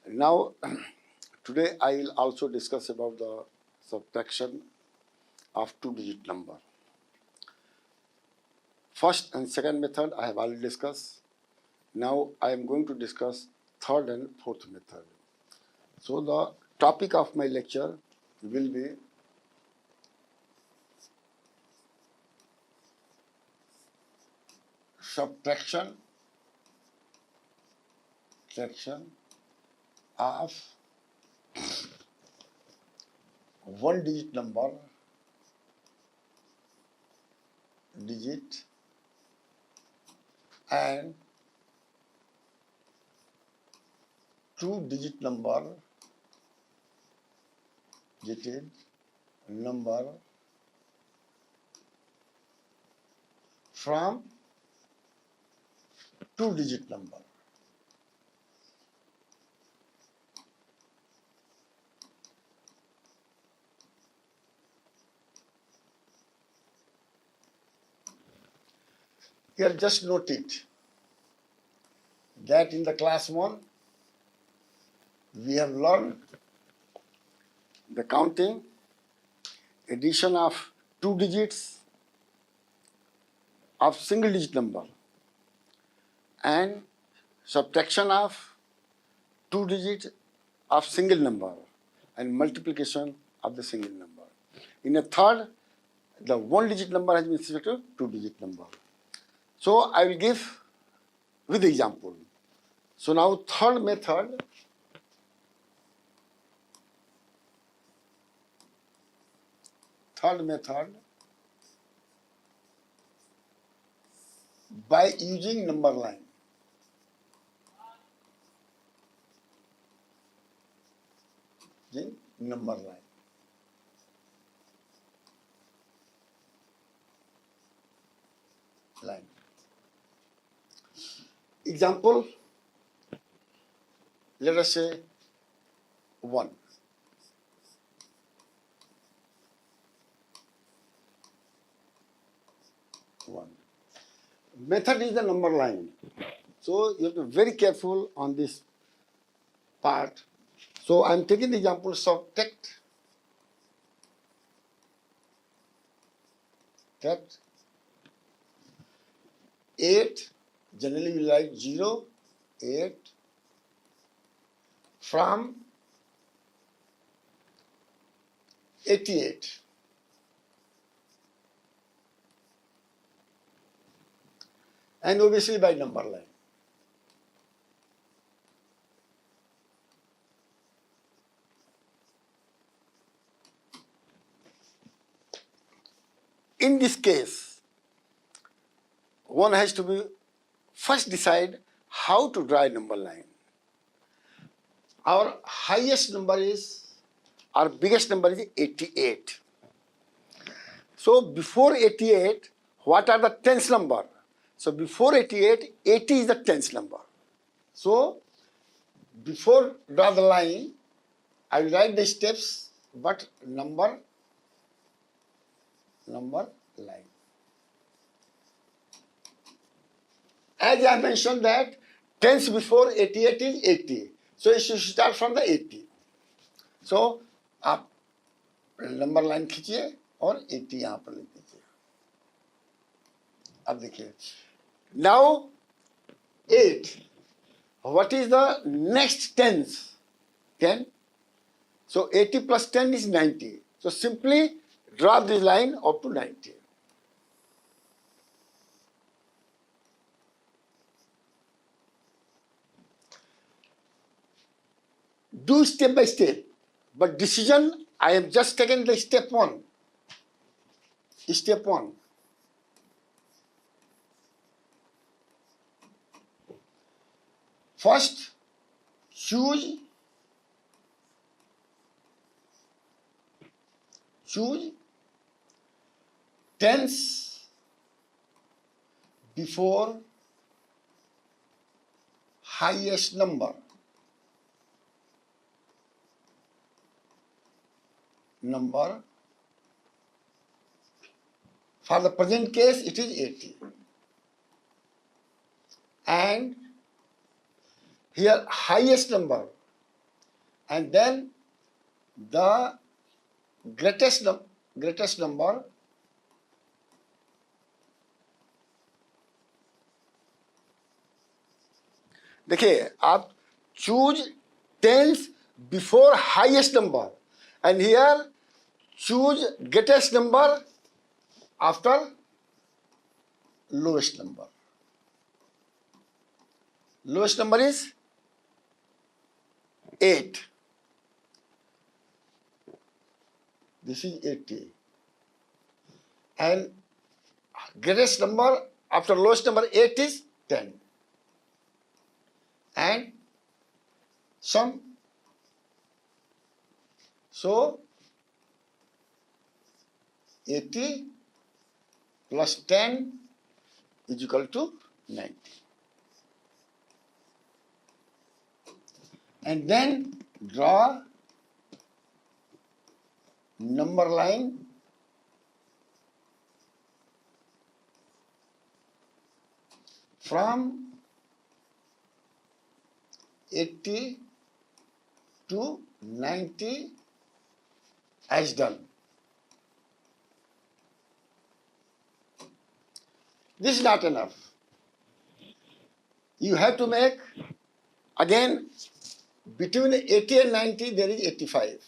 Now, today I will also discuss about the subtraction of two-digit number. First and second method I have already discussed. Now I am going to discuss third and fourth method. So the topic of my lecture will be subtraction of one-digit number and two-digit number from two-digit number. Here just note it that in the class 1 we have learned the counting, addition of two digits of single digit number and subtraction of two digits of single number and multiplication of the single number. In a third, the one digit number has been subtracted to two digit number. So I will give with example. So now third method, by using number line. Example, let us say 1. Method is the number line. So you have to be very careful on this part. So I am taking the example subtract 8, generally we write 0, 8 from 88. And obviously by number line. In this case, one has to be first decide how to draw a number line. Our highest number is, our biggest number is 88. So before 88, what are the tens number? So before 88, 80 is the tens number. So before draw the line, I will write the steps, but number line. As I mentioned that tens before 88 is 80. So you should start from the 80. So आप number line खींचिए और 80 यहाँ पर लिख दीजिए. अब देखिए. Now 8. What is the next tens? 10. So 80 plus 10 is 90. So simply draw this line up to 90. Do step by step, but decision I have just taken the step 1. Step 1. First, choose tens before highest number. For the present case, it is 80. And here highest number and then the greatest number देखिए आप choose tens before highest number and here choose greatest number after lowest number. Lowest number is 8. This is 80. And greatest number after lowest number 8 is 10. And sum. So 80 plus 10 is equal to 90. And then draw number line from 80 to 90 as done. This is not enough. You have to make again between 80 and 90 there is 85.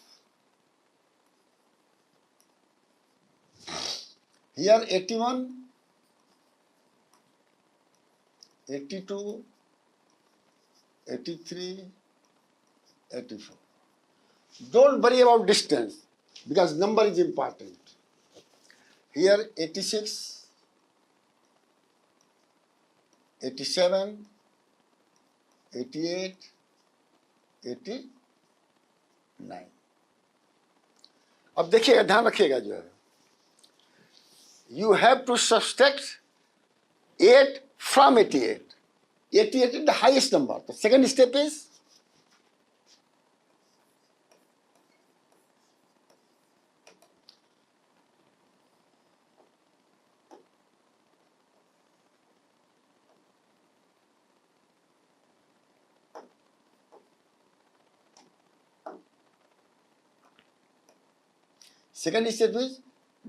Here 81, 82, 83, 84. Don't worry about distance because number is important. Here 86, 87, 88, 89. अब देखिएगा ध्यान रखिएगा जो है you have to subtract 8 from 88. 88 is the highest number. The second step is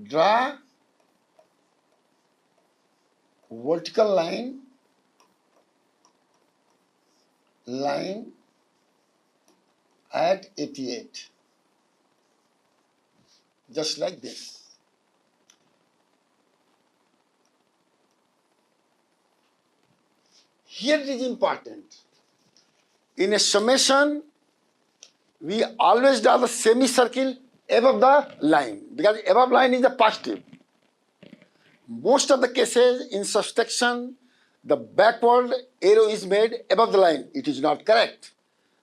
draw vertical line at 88, just like this. Here it is important. In a summation, we always draw the semicircle above the line because above line is the positive. Most of the cases in subtraction, the backward arrow is made above the line. It is not correct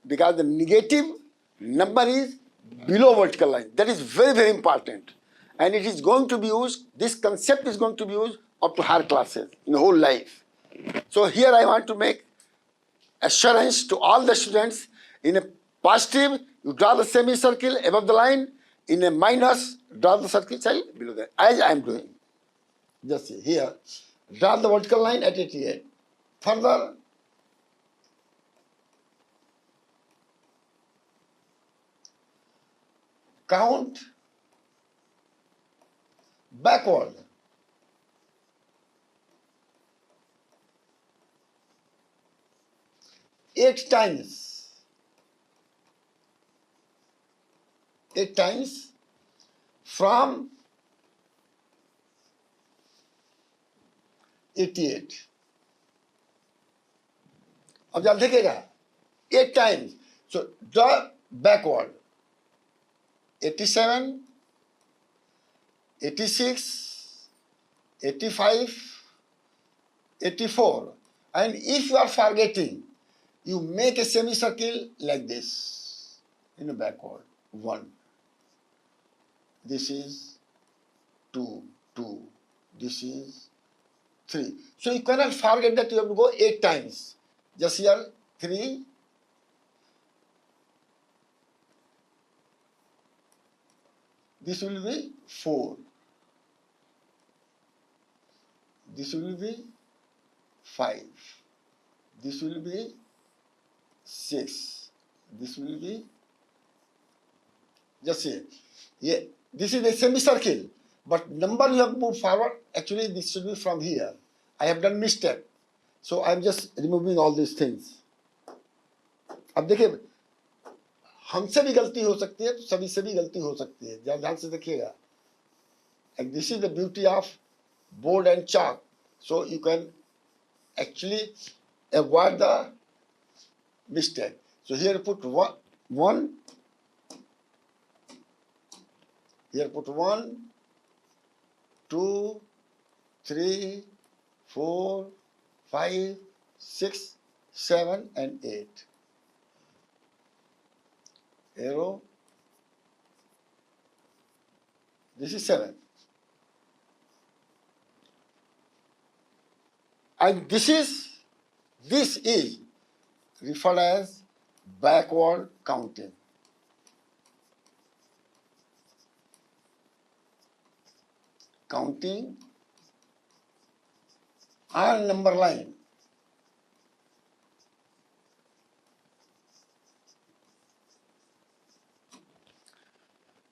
because the negative number is below vertical line. That is very, very important. And it is going to be used, this concept is going to be used up to higher classes in the whole life. So here I want to make assurance to all the students. In a positive, you draw the semicircle above the line. In a minus, draw the circle below that, as I am doing. Just see here, draw the vertical line at 88. Further, count backward. Eight times from 88. अब जब देखिएगा 8 times. So draw backward. 87, 86, 85, 84. And if you are forgetting, you make a semicircle like this in a backward. 1. This is 2, 2. This is 3. So you cannot forget that you have to go 8 times. Just here 3. This will be 4. This will be 5. This will be 6. This will be Just see. Yeah, this is a semicircle, but number you have moved forward. Actually, this should be from here. I have done mistake, so I am just removing all these things. अब देखिए, हमसे भी गलती हो सकती है, तो सभी से भी गलती हो सकती है. ध्यान से देखिएगा. And this is the beauty of board and chalk. So you can actually avoid the mistake. So here put one. Here put 1, 2, 3, 4, 5, 6, 7, and 8. Arrow. This is 7. And this is referred as backward counting. Counting on number line.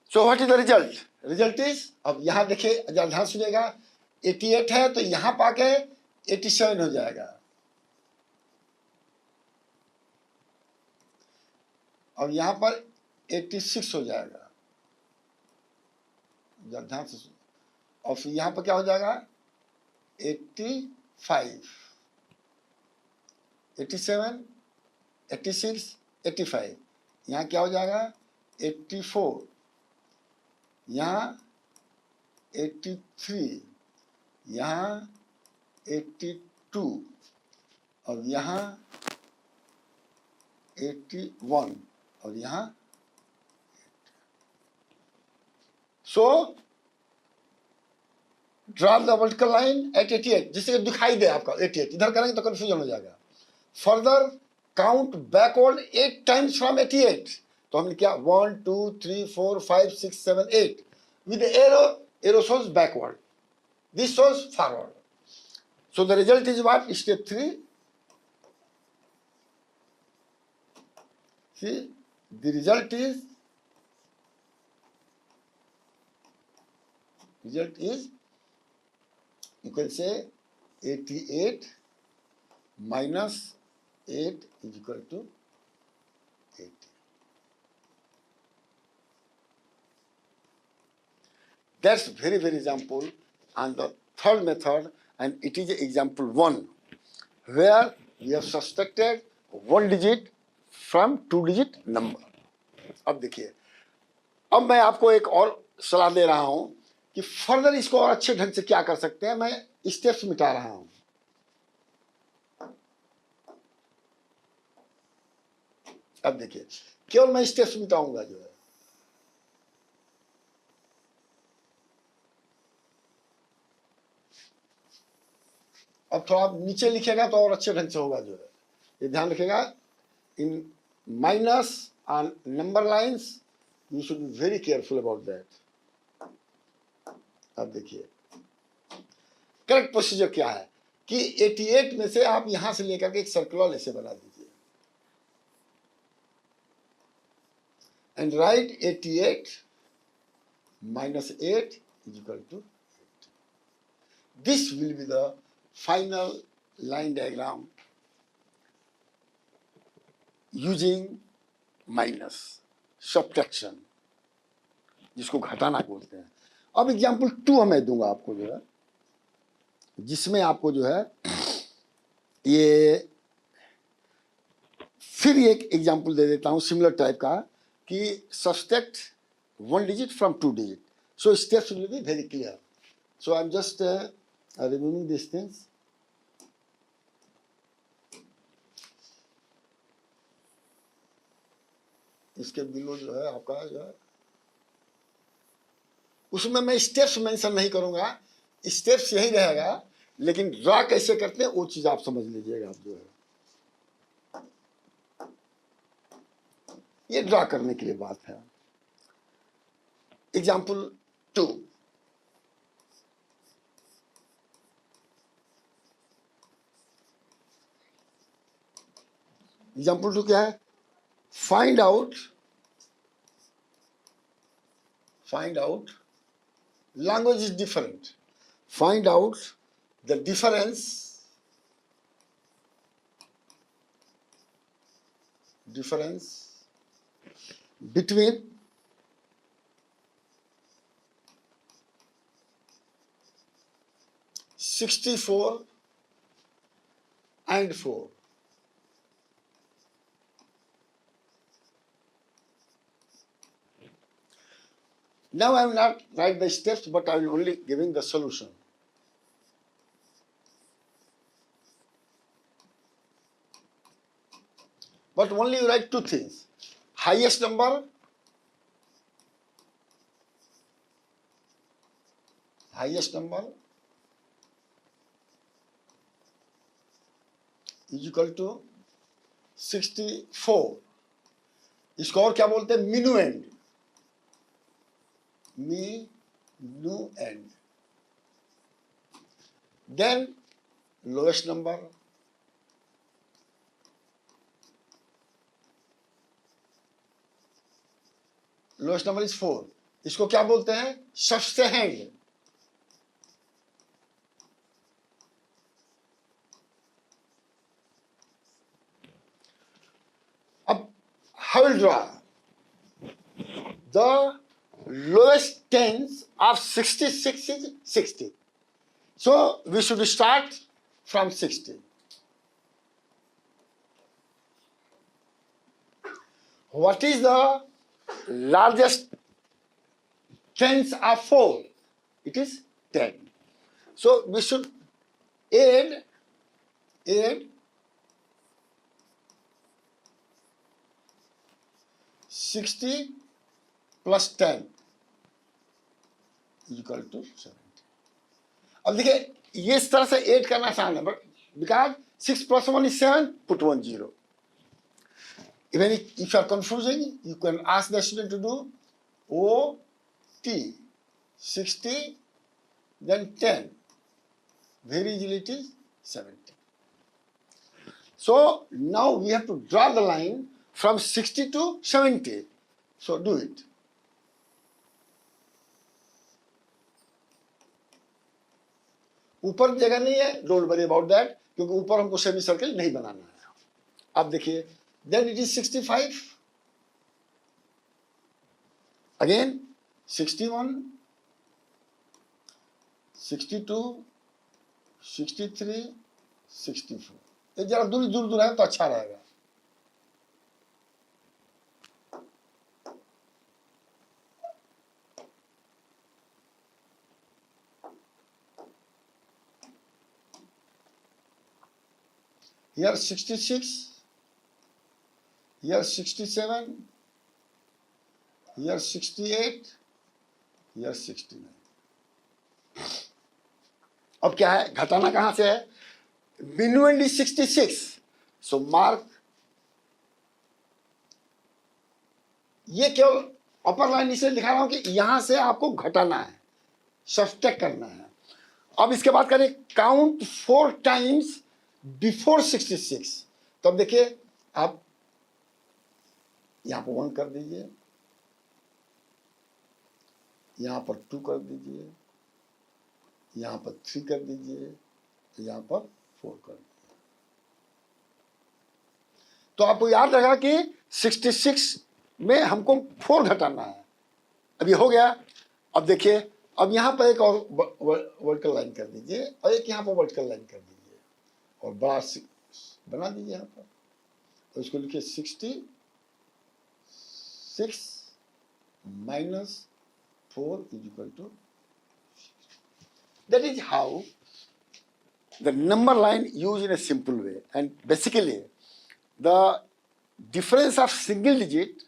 So what is the result? Result is, अब यहाँ देखिए, ध्यान सुनिएगा, 88 है तो यहाँ पाके 87 हो जाएगा. अब यहाँ पर 86 हो जाएगा. ध्यान से सुनिए. और फिर यहाँ पर क्या हो जाएगा? 85, 87, 86, 85. यहाँ क्या हो जाएगा? 84. यहाँ 83, यहाँ 82 और यहाँ 81 और यहाँ. So draw the vertical line at 88, जिससे दिखाई दे आपका 88. इधर करेंगे तो कंफ्यूजन हो जाएगा. Further count backward 8 times from 88. तो हमने क्या 1, 2, 3, 4, 5, 6, 7, 8 with the arrow shows backward, this shows forward. So the result is what? Step 3. See, the result is you can say 88 minus 8 is equal to 80. That's very example. And the third method, and it is example 1, where we have subtracted 1 digit from 2 digit number. अब देखिए, अब मैं आपको एक और सलाह दे रहा हूं कि फर्दर इसको और अच्छे ढंग से क्या कर सकते हैं. मैं स्टेप्स मिटा रहा हूं. अब देखिए, केवल मैं स्टेप्स मिटाऊंगा जो है. अब थोड़ा आप नीचे लिखेगा तो और अच्छे ढंग से होगा जो है. ये ध्यान रखिएगा, in minus on number lines you should be very careful about that. अब देखिए, करेक्ट प्रोसीजर क्या है कि 88 में से आप यहां से लेकर के एक सर्कुलर ऐसे बना दीजिए and right 88 minus 8 is equal to 8. This will be the final line diagram using minus subtraction, जिसको घटाना बोलते हैं. अब एग्जाम्पल 2 मैं दूंगा आपको जो है, जिसमें आपको जो है ये फिर एक एग्जाम्पल दे देता हूं सिमिलर टाइप का कि subtract 1 digit from 2 digit. So steps will be very clear. So I'm just removing these things. इसके बिलो जो है आपका जो है, उसमें मैं स्टेप्स मेंशन नहीं करूंगा. स्टेप्स यही रहेगा, लेकिन ड्रा कैसे करते हैं वो चीज आप समझ लीजिएगा. आप जो है ये ड्रा करने के लिए बात है. एग्जाम्पल 2. एग्जाम्पल 2 क्या है? Find out find out, language is different. Find out the difference between 64 and 4. Now I will not write the steps, but I will only giving the solution. But only you write two things. Highest number is equal to 64. इसको और क्या बोलते हैं? minuend. Minuend. Then lowest number is 4. इसको क्या बोलते हैं? subtrahend. अब how will draw the lowest tens of 66 is 60. So we should start from 60. What is the largest tens of 4? It is 10. So we should add 60 plus 10 is equal to 70. अब देखिए ये इस तरह से ऐड करना आसान है, but because 6 plus 1 is 7, put 1 0. Even if you are confusing, you can ask the student to do OT 60, then 10. Very easily it is 70. So now we have to draw the line from 60 to 70. So do it. ऊपर जगह नहीं है, don't worry about that, क्योंकि ऊपर हमको semi circle नहीं बनाना है. अब देखिए, देन इट इज 65, अगेन 61, 62, 63, 64. ये जरा दूर है तो अच्छा रहेगा. Here 66, here 67, here 68, here 69. अब क्या है? घटाना कहां से है? minuend is 66. So mark. ये केवल अपर लाइन इसलिए दिखा रहा हूं कि यहां से आपको घटाना है, सब्ट्रैक्ट करना है. अब इसके बाद करें काउंट 4 times बिफोर 66. तो अब देखिए, आप यहां पर 1 कर दीजिए, यहां पर 2 कर दीजिए, यहां पर 3 कर दीजिए, यहां पर 4 कर दीजिए. तो आपको याद रहेगा कि 66 में हमको 4 घटाना है. अब ये हो गया. अब देखिए, अब यहां पर एक और वर्टिकल लाइन कर दीजिए और एक यहां पर वर्टिकल लाइन कर दीजिए और बड़ा बना दीजिए यहां पर. तो इसको लिखिए 66 minus 4 is equal to 60. That is how the number line used in a simple way. And basically, the difference of single digit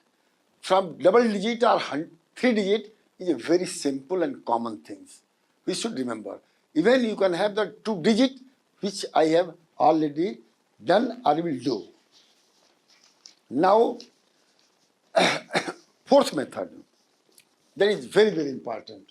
from double digit or 3 digit is a very simple and common things. We should remember. Even you can have the 2 digit, which I have already done or will do. Now, fourth method, that is very, very important.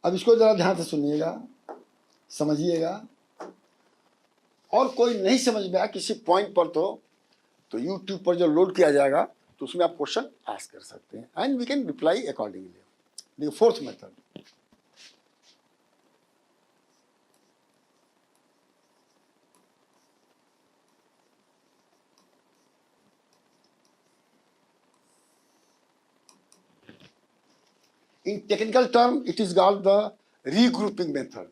अब इसको जरा ध्यान से सुनिएगा, समझिएगा, और कोई नहीं समझ में आया किसी पॉइंट पर तो यूट्यूब पर जो लोड किया जाएगा तो उसमें आप क्वेश्चन आस्क कर सकते हैं and we can reply accordingly. देखिए fourth method, in technical term it is called the regrouping method.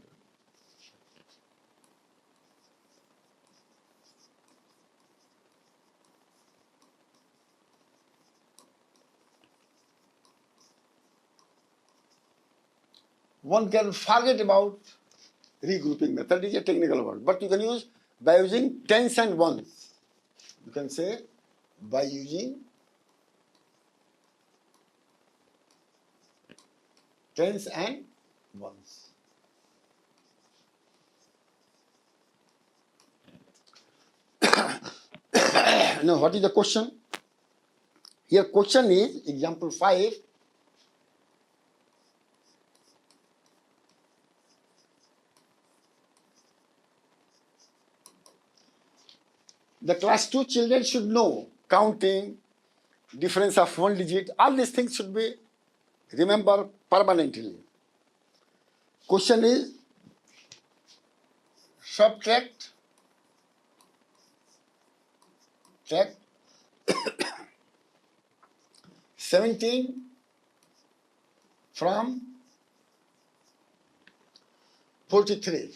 One can forget about regrouping method, is a technical word, but you can use by using tens and ones. You can say by using tens and ones. Now, what is the question? Here, question is example 5. The class 2 children should know counting, difference of one digit, all these things should be remember permanently. Question is subtract 17 from 43.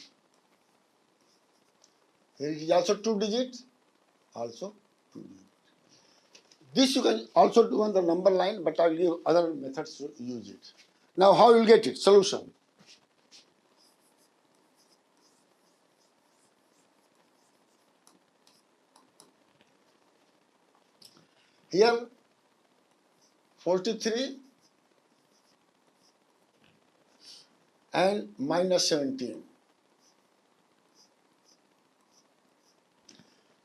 Here it is also 2 digits, also 2 digits. This you can also do on the number line, but I will give other methods to use it. Now, how you will get it? Solution. Here, 43 and minus 17.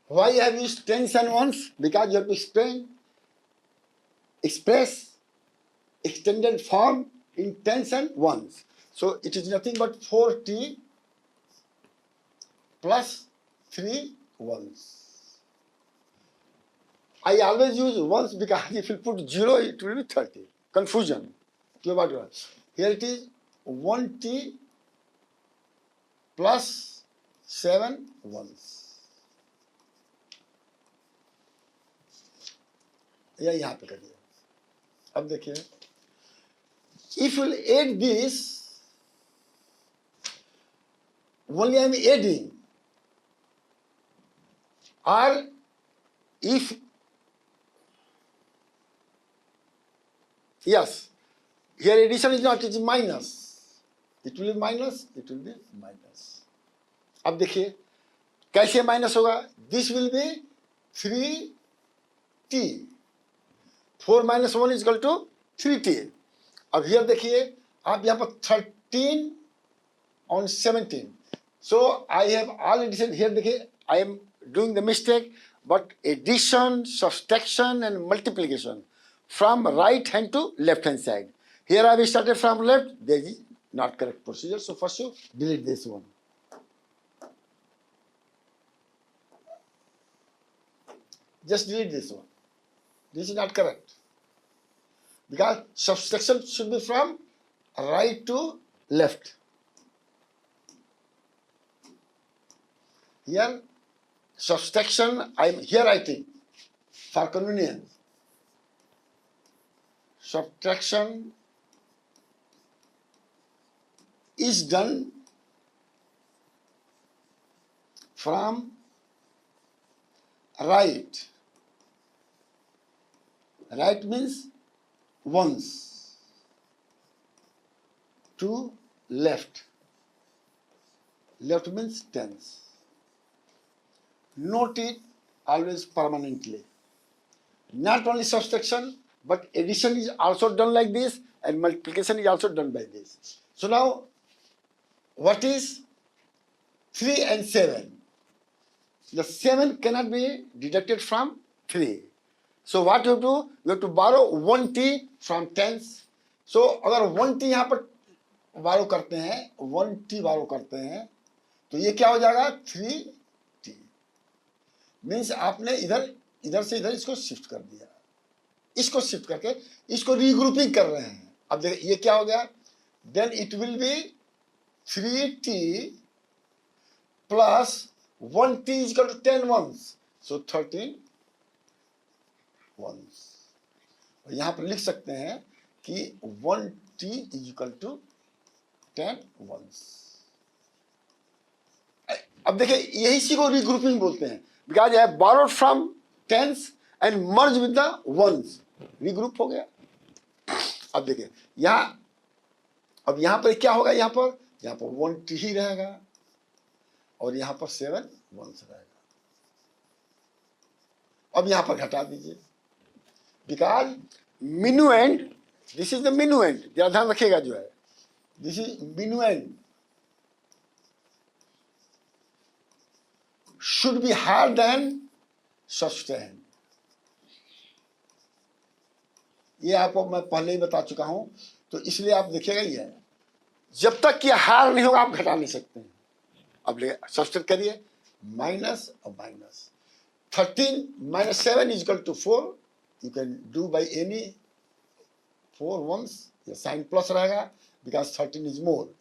Why I have used tens and ones? Because you have to express extended form in tens and ones. So it is nothing but 4t plus 3 ones. I always use ones because if you put 0, it will be 30. Confusion. Here it is 1t plus 7 ones. या यहाँ पे करिए. अब देखिए, if you will add this, only I am adding, or if, yes, here addition is not, it is minus. It will be minus, it will be minus. अब देखिए कैसे minus होगा. This will be 3t. 4 minus 1 is equal to 3t. अब here देखिए आप यहाँ पर 13 on 17. So I have all addition. Here देखिए I am doing the mistake, but addition, subtraction and multiplication from right hand to left hand side. Here I have started from left. This is not correct procedure. So first you delete this one. Just delete this one. This is not correct. Because subtraction should be from right to left. Here, subtraction, I am here writing for convenience. Subtraction is done from right. Right means ones to left. Left means tens. Note it always permanently. Not only subtraction, but addition is also done like this and multiplication is also done by this. So now, what is 3 and 7? The 7 cannot be deducted from 3. So what you have to? You have to borrow 1t from tens. So अगर 1t यहाँ पर बारो करते हैं, 1t बारो करते हैं, तो ये क्या हो जाएगा 3t। मीन्स आपने इधर से इधर इसको शिफ्ट कर दिया, इसको शिफ्ट करके इसको रीग्रुपिंग कर रहे हैं। अब देखिए ये क्या हो गया, then it will be 3t plus 1t is equal to 10 ones, so 13 ones. यहां पर लिख सकते हैं कि 1t is equal to 10 once. अब देखिए यही इसी को रीग्रुपिंग बोलते हैं, because I have borrowed from tens and merge with the ones, regroup हो गया। अब देखिए यहां, अब यहां पर क्या होगा, यहां पर 1t ही रहेगा और यहां पर 7 वंस रहेगा। अब यहां पर घटा दीजिए, because minuend, this is the minuend, जरा ध्यान रखिएगा, जो है this is minuend should be higher than subtrahend. ये आपको मैं पहले ही बता चुका हूं, तो इसलिए आप देखिएगा ये है, जब तक ये हार नहीं होगा आप घटा नहीं सकते हैं। अब ले सब्सटेंड करिए, माइनस और minus, 13 minus 7 is equal to 4, you can do by any 4 ones, ये साइन प्लस रहेगा because 13 is more,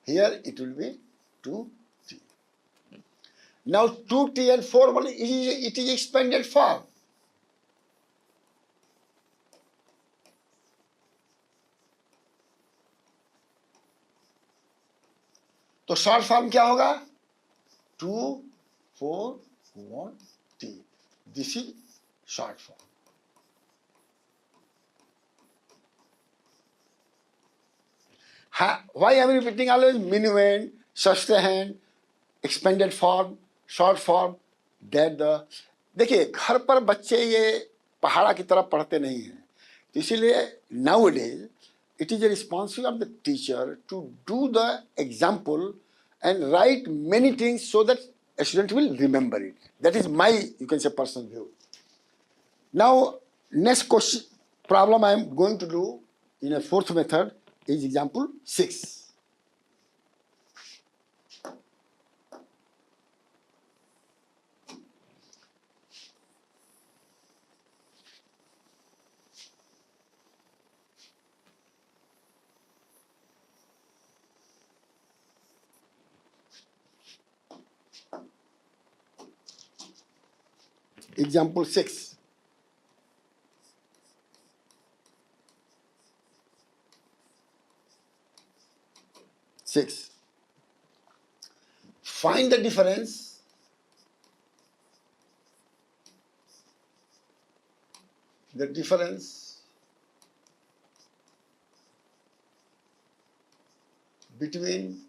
here it will be 2। Now 2t and 4 1 it is expanded form. तो शॉर्ट फॉर्म क्या होगा, 2 4 1 t, this is short form. Why I am repeating always minuend, sustained, expanded form, short form, that the. देखिए घर पर बच्चे ये पहाड़ा की तरह पढ़ते नहीं हैं, तो इसीलिए nowadays it is a responsibility of the teacher to do the example and write many things so that a student will remember it. That is my, you can say, personal view. Now next question problem I am going to do in a fourth method is example 6. Example 6. Find the difference between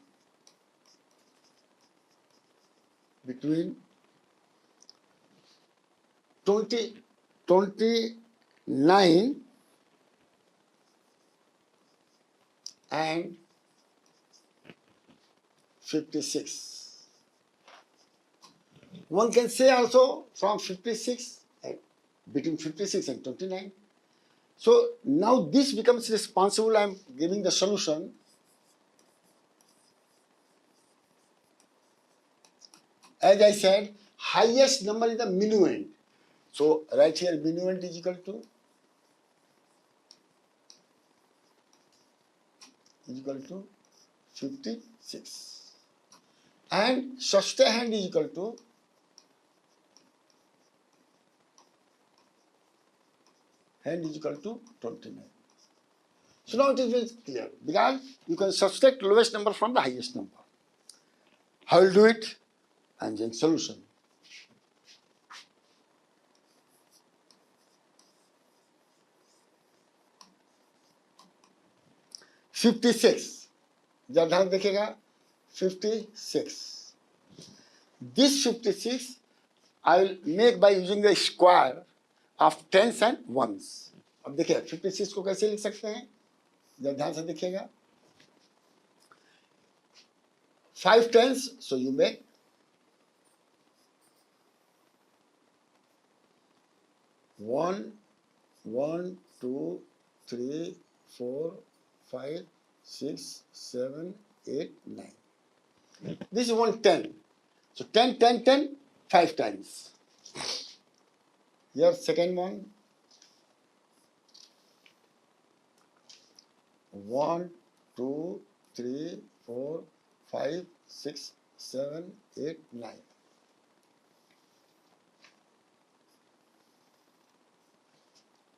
29 and 56. One can say also from 56, between 56 and 29. So now this becomes responsible. I am giving the solution. As I said, highest number is the minuend. So right here, minuend is equal to 56, and sustained is equal to 29. So now it is very clear, because you can subtract lowest number from the highest number. How will do it? And then solution. (56) जब ध्यान देखिएगा, 56. This 56 I will make by using the square of tens and ones. अब देखिए 56 को कैसे लिख सकते हैं, जब ध्यान से देखिएगा, 5 tens, so you make 1 1 2 3 4 5 6, 7, 8, 9. This is 110. So 10, 10, 10, 5 times. Here, second one. 1, 2, 3, 4, 5, 6, 7, 8, 9.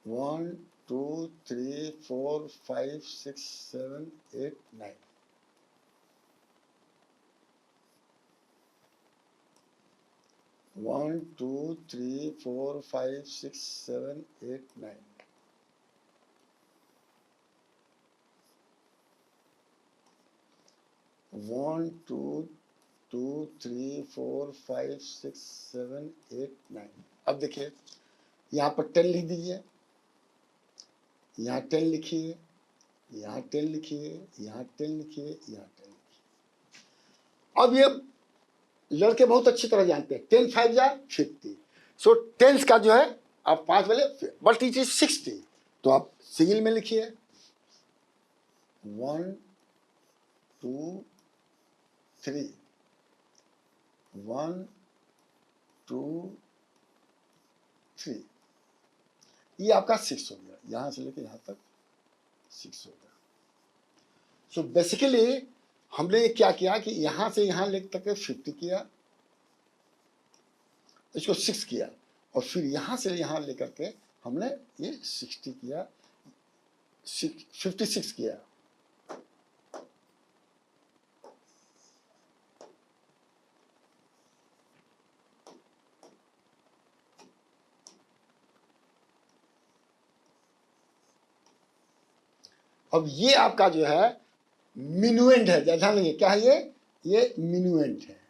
1, 2, 3, 4, 5, 6, 7, 8, 9. 1, 2, 3, 4, 5, 6, 7, 8, 9. 1, 2, 2, 3, 4, 5, 6, 7, 8, 9. अब देखिए यहाँ पर 10 लिख दीजिए, यहाँ 10 लिखिए, यहाँ 10 लिखिए, यहाँ 10 लिखिए, यहाँ 10 लिखिए। अब ये लड़के बहुत अच्छी तरह जानते हैं 10 5 जा 50। सो 10 का जो है आप 5 वाले बट इट इज 60, तो आप सिंगल में लिखिए 1, 2, 3, 1, 2, 3। ये आपका 6 हो गया, यहां से लेकर यहां तक 6 हो गया। सो बेसिकली हमने क्या किया कि यहां से यहां लेकर के 50 किया, इसको 6 किया, और फिर यहां से यहां लेकर के हमने ये 60 किया, 56 किया। अब ये आपका जो है मिनुएंट है, ध्यान देंगे क्या है ये मिनुएंट है।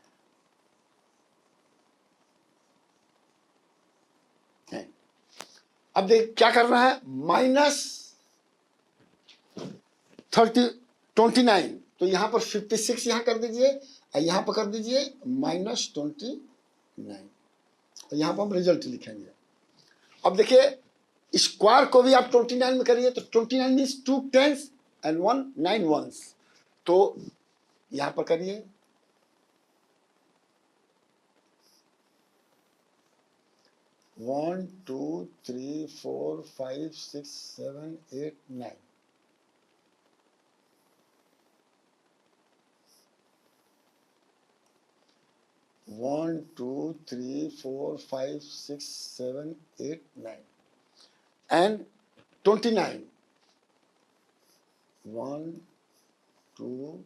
अब देख क्या करना है, -29, तो यहां पर 56 यहां कर दीजिए और यहां पर कर दीजिए -29, और यहां पर हम रिजल्ट लिखेंगे। अब देखिए स्क्वायर को भी आप 29 में करिए, तो 29 मीन्स 2 10s and 1 9 1s, तो यहां पर करिए 1 2 3 4 5 6 7 8 9। 1 2 3 4 5 6 7 8 9 and 29. 1 2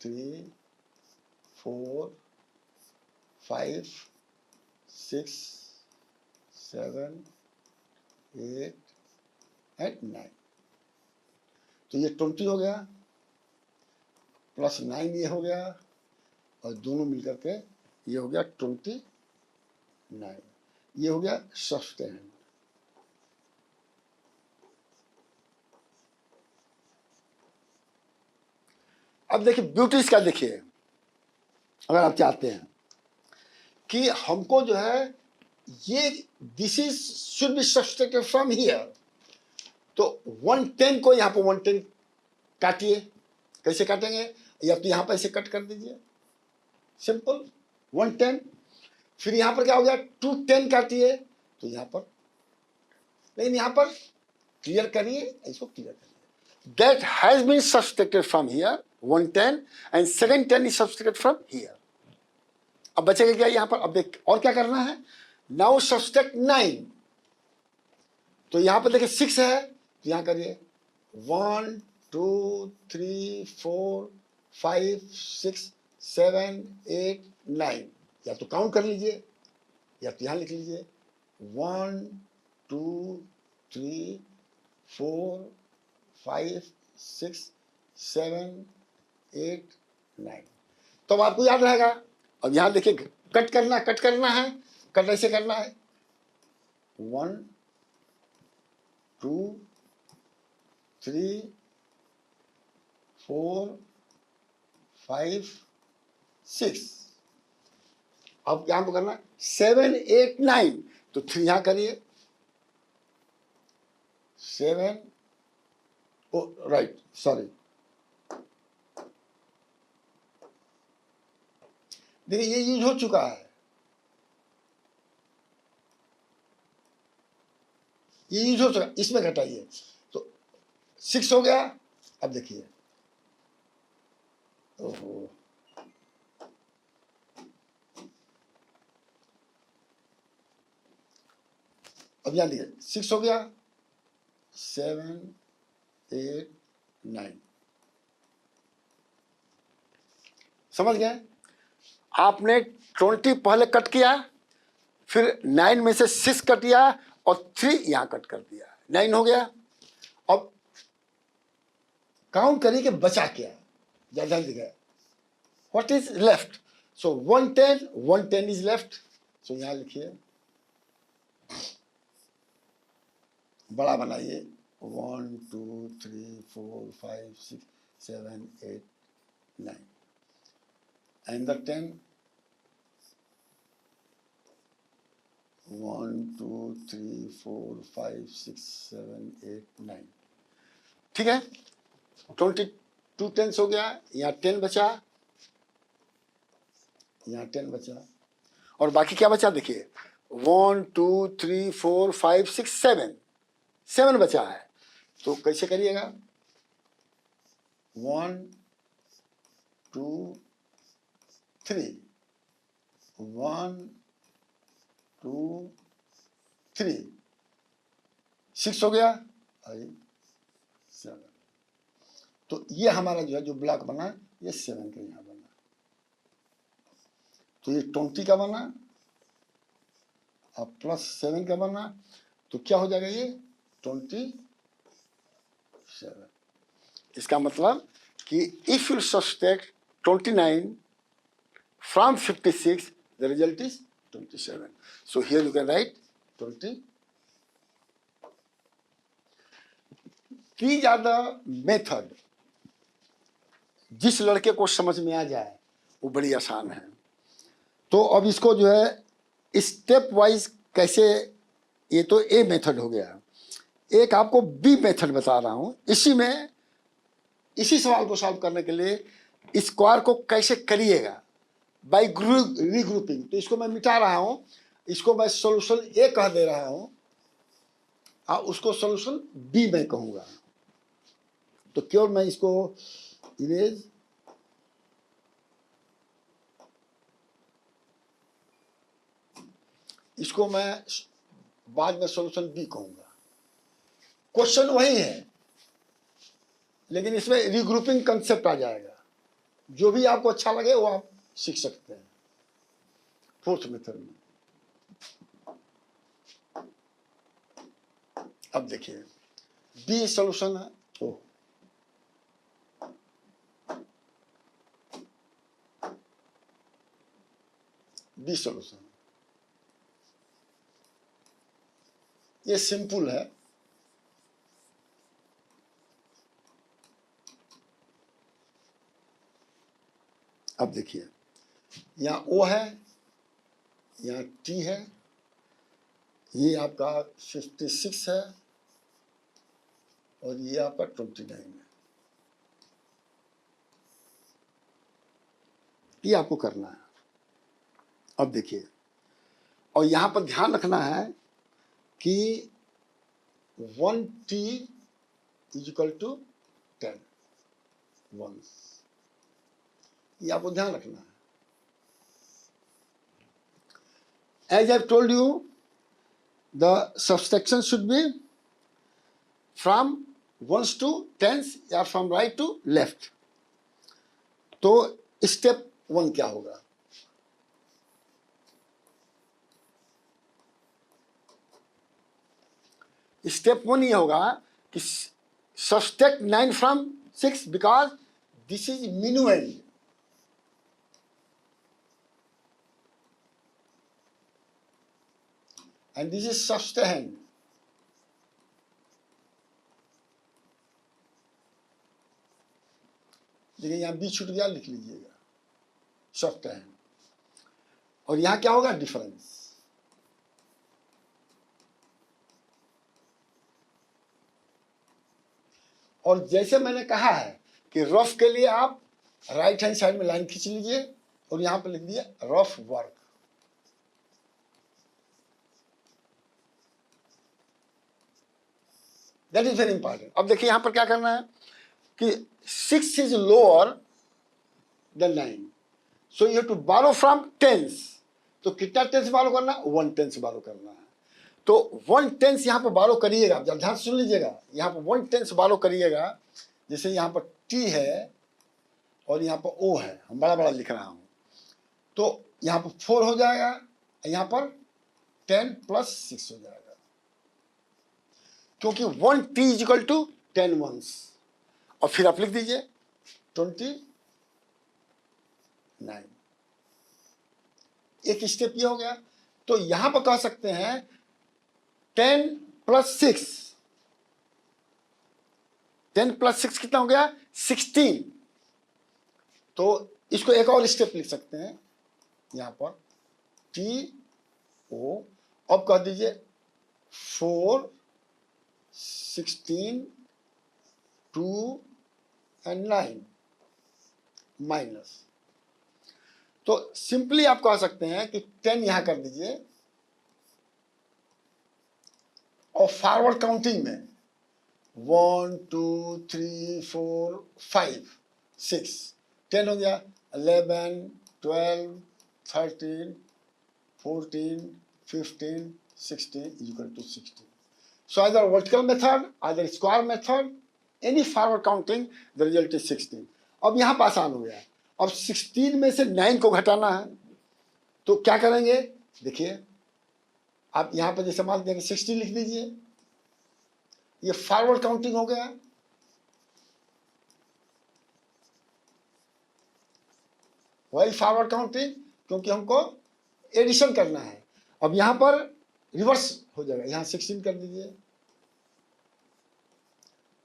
3 4 5 6 7 8 and 9, तो ये 20 हो गया, +9 ये हो गया, और दोनों मिलकर के ये हो गया 29, ये हो गया सस्टेन। अब देखिए ब्यूटी इसका देखिए, अगर आप चाहते हैं कि हमको जो है ये this is should be subtracted from here, तो 110 को यहां पर 110 काटिए, कैसे काटेंगे, या तो यहां पर ऐसे कट कर दीजिए सिंपल 110, फिर यहां पर क्या हो गया 210 काटिए, तो यहां पर, लेकिन यहां पर क्लियर करिए, इसको क्लियर करिए, that has been subtracted from here 110 and second 10 is subtracted from here। अब बचेगा क्या यहां पर, अब देख और क्या करना है, नाउ सब्सट्रैक्ट 9, तो यहां पर देखिए 6 है, तो यहां करिए 1 2 3 4 5 6 7 8 9, या तो काउंट कर लीजिए या तो यहां लिख लीजिए 1 2 3 4 5 6 7 8 9, तो अब आपको याद रहेगा। अब यहां देखिए कट करना है, कट ऐसे करना है 1 2 3 4 5 6, अब यहां पर करना 7 8 9, तो 3 यहां करिए 7, राइट सॉरी देखिए ये यूज हो चुका है, ये यूज हो चुका, इसमें घटाइए तो 6 हो गया। अब देखिए, ओहो, अब यहां देखिए 6 हो गया, 7 8 9, समझ गए? आपने 20 पहले कट किया, फिर 9 में से 6 कट किया और 3 यहां कट कर दिया, 9 हो गया। अब काउंट करिए कि बचा क्या, ज्यादा दिखा, what is left? So 110, 110 is left. So यहां लिखिए, बड़ा बनाइए, 1 2 3 4 5 6 7 8 9, and the 10, 1 2 3 4 5 6 7 8 9, ठीक है। 22 टेंस हो गया, यहाँ 10 बचा, यहाँ 10 बचा, और बाकी क्या बचा देखिए, 1 2 3 4 5 6 7, 7 बचा है। तो कैसे करिएगा, 1 2 3, 1 2 3, 6 हो गया, 7। तो ये हमारा जो है जो ब्लॉक बना, ये 7 का यहाँ बना, तो ये 20 का बना और प्लस 7 का बना, तो क्या हो जाएगा ये 27। इसका मतलब कि if you subtract 29 from 56, the result is 27. So here you can write 20. These are the method, जिस लड़के को समझ में आ जाए वो बड़ी आसान है। तो अब इसको जो है स्टेप वाइज कैसे, ये तो ए मेथड हो गया, एक आपको बी मेथड बता रहा हूं। इसी सवाल को सॉल्व करने के लिए स्क्वायर को कैसे करिएगा बाई रीग्रुपिंग। तो इसको मैं मिटा रहा हूं, इसको मैं सॉल्यूशन ए कह दे रहा हूं और उसको सॉल्यूशन बी मैं कहूंगा। तो क्यों मैं इसको इरेज, इसको मैं बाद में सॉल्यूशन बी कहूंगा। क्वेश्चन वही है, लेकिन इसमें रीग्रुपिंग कंसेप्ट आ जाएगा। जो भी आपको अच्छा लगे वो आप सीख सकते हैं फोर्थ मेथड में। अब देखिए बी सॉल्यूशन है, ओ बी सॉल्यूशन ये सिंपल है। अब देखिए यहाँ ओ है, यहाँ टी है, ये आपका 56 है और ये आपका 29 है। ये आपको करना है। अब देखिए, और यहां पर ध्यान रखना है कि 1t is equal to 10 once, ये आपको ध्यान रखना है। As I told you, the subtraction should be from ones to tens या फ्रॉम राइट टू लेफ्ट। तो स्टेप 1 क्या होगा, स्टेप 1 ये होगा कि subtract 9 from 6 because this is minuend। and this is subtrahend। देखिए यहां बी छूट गया, लिख लीजिएगा subtrahend। और यहां क्या होगा, डिफरेंस। और जैसे मैंने कहा है कि रफ के लिए आप राइट हैंड साइड में लाइन खींच लीजिए और यहां पर लिख दिया rough work. That is very important. अब देखिए यहां पर क्या करना है कि 6 is lower than 9, so you have to borrow from tens. तो कितना टेंस बारो करना है? 1 टेंस बारो करना है। तो 1 टेंस यहां पर बारो करिएगा, आप ध्यान से सुन लीजिएगा, यहां पर 1 टेंस बारो करिएगा। जैसे यहां पर टी है और यहां पर ओ है, हम बड़ा बड़ा लिख रहा हूं, तो यहां पर 4 हो जाएगा, यहां पर 10 + 6 हो जाएगा, क्योंकि 1 T is equal to 10 ones. और फिर आप लिख दीजिए 29। एक स्टेप ये हो गया। तो यहां पर कह सकते हैं 10 + 6, 10 + 6 कितना हो गया? 16। तो इसको एक और स्टेप लिख सकते हैं, यहां पर टी ओ, अब कह दीजिए 4, 16, 2 and 9 माइनस। तो सिंपली आप कह सकते हैं कि 10 यहां कर दीजिए, और फॉरवर्ड काउंटिंग में 1 2 3 4 5 6 10 हो गया, 11 12 13 14 15 16 is equal to 16. So either vertical method, either square method, any forward counting, the result is 16. अब यहाँ पर आसान हो गया। अब 16 में से 9 को घटाना है, तो क्या करेंगे? देखिए आप यहाँ पर जैसे मान देंगे 60 लिख दीजिए, ये फॉरवर्ड काउंटिंग हो गया। वही फॉरवर्ड काउंटिंग, क्योंकि हमको एडिशन करना है। अब यहाँ पर रिवर्स हो जाएगा, यहाँ 16 कर दीजिए,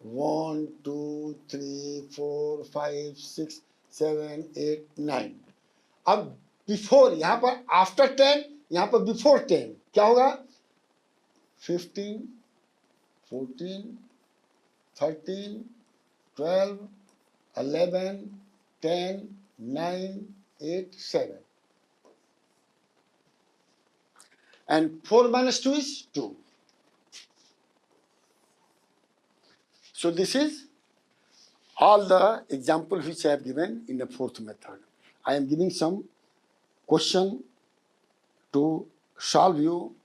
1 2 3 4 5 6 7 8 9। अब बिफोर, यहां पर आफ्टर 10, यहां पर बिफोर 10 क्या होगा? 15 14 13 12 11 10 9 8 7, and 4 minus 2 is 2. So this is all the examples which I have given in the fourth method. I am giving some question to solve you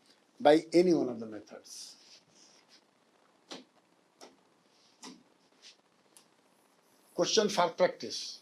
by any one of the methods. Question for practice.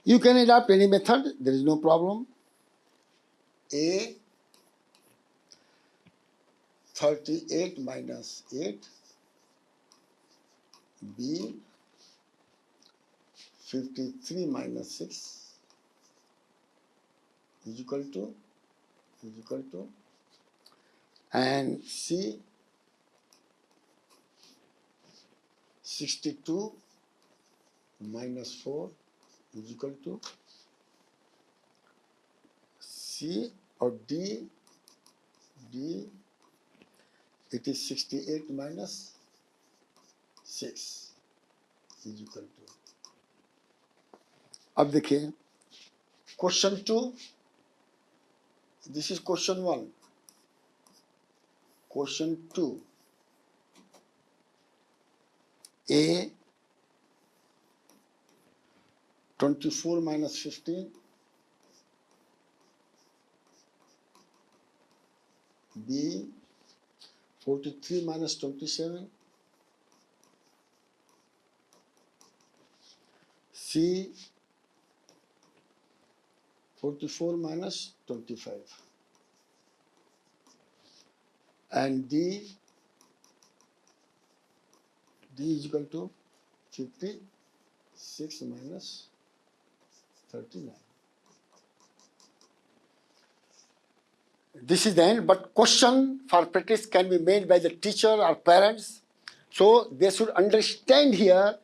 You can adopt any method, there is no problem. A 38 minus 8, B 53 minus 6 is equal to, and C 62 minus 4 is equal to, C or D it is 68 minus 6 is equal to. अब देखिए question 2, this is question 1. Question 2, A 24 minus 15, B 43 minus 27, C 44 minus 25, and D is equal to 56 minus 39. This is the end, but question for practice can be made by the teacher or parents. So they should understand here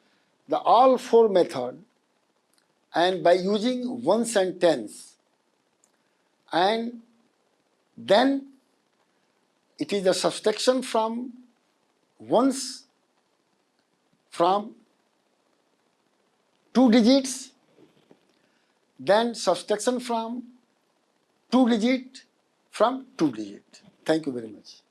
the all four method, and by using one sentence, and then it is a subtraction from ones from two digits, then subtraction from two digit from two digit. Thank you very much.